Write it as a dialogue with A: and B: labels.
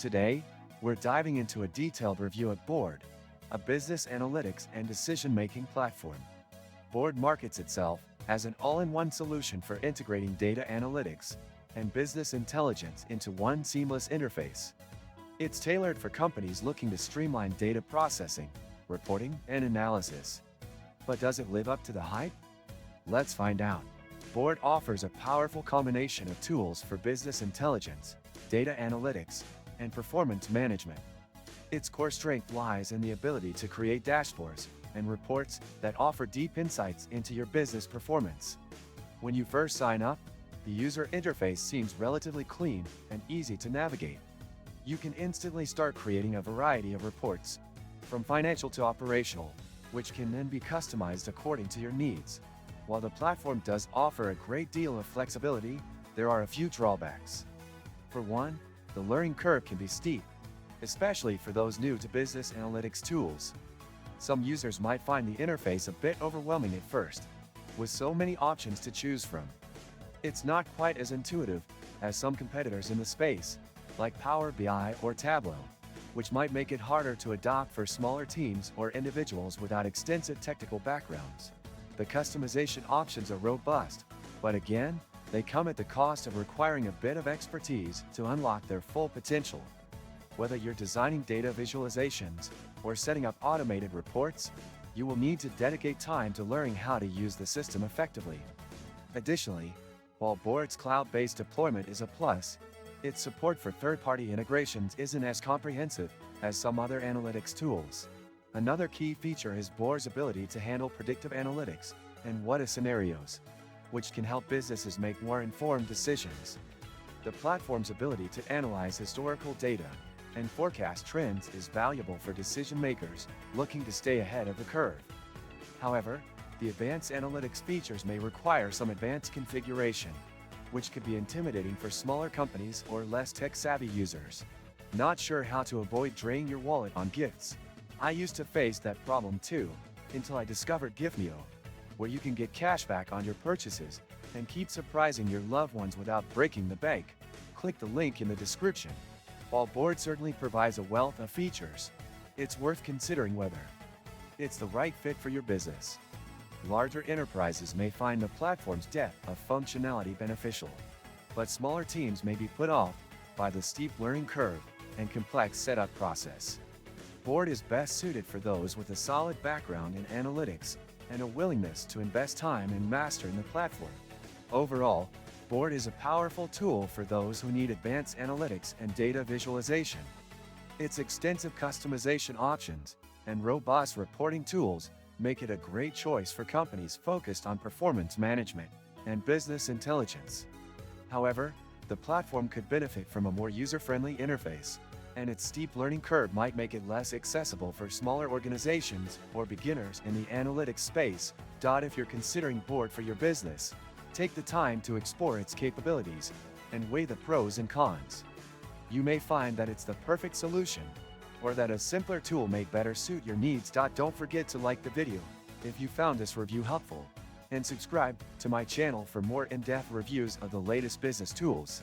A: Today, we're diving into a detailed review of Board, a business analytics and decision-making platform. Board markets itself as an all-in-one solution for integrating data analytics and business intelligence into one seamless interface. It's tailored for companies looking to streamline data processing, reporting, and analysis. But does it live up to the hype? Let's find out. Board offers a powerful combination of tools for business intelligence, data analytics, and performance management. Its core strength lies in the ability to create dashboards and reports that offer deep insights into your business performance. When you first sign up, the user interface seems relatively clean and easy to navigate. You can instantly start creating a variety of reports, from financial to operational, which can then be customized according to your needs. While the platform does offer a great deal of flexibility, there are a few drawbacks. For one, the learning curve can be steep, especially for those new to business analytics tools. Some users might find the interface a bit overwhelming at first, with so many options to choose from. It's not quite as intuitive as some competitors in the space, like Power BI or Tableau, which might make it harder to adopt for smaller teams or individuals without extensive technical backgrounds. The customization options are robust, but again, they come at the cost of requiring a bit of expertise to unlock their full potential. Whether you're designing data visualizations or setting up automated reports, you will need to dedicate time to learning how to use the system effectively. Additionally, while Board's cloud-based deployment is a plus, its support for third-party integrations isn't as comprehensive as some other analytics tools. Another key feature is Board's ability to handle predictive analytics and what-if scenarios, which can help businesses make more informed decisions. The platform's ability to analyze historical data and forecast trends is valuable for decision makers looking to stay ahead of the curve. However, the advanced analytics features may require some advanced configuration, which could be intimidating for smaller companies or less tech-savvy users. Not sure how to avoid draining your wallet on gifts? I used to face that problem too, until I discovered Giftmeo, where you can get cash back on your purchases and keep surprising your loved ones without breaking the bank. Click the link in the description. While Board certainly provides a wealth of features, it's worth considering whether it's the right fit for your business. Larger enterprises may find the platform's depth of functionality beneficial, but smaller teams may be put off by the steep learning curve and complex setup process. Board is best suited for those with a solid background in analytics and a willingness to invest time in mastering the platform. Overall, Board is a powerful tool for those who need advanced analytics and data visualization. Its extensive customization options and robust reporting tools make it a great choice for companies focused on performance management and business intelligence. However, the platform could benefit from a more user-friendly interface, and its steep learning curve might make it less accessible for smaller organizations or beginners in the analytics space. If you're considering Board for your business, take the time to explore its capabilities and weigh the pros and cons. You may find that it's the perfect solution, or that a simpler tool may better suit your needs. Don't forget to like the video if you found this review helpful, and subscribe to my channel for more in-depth reviews of the latest business tools.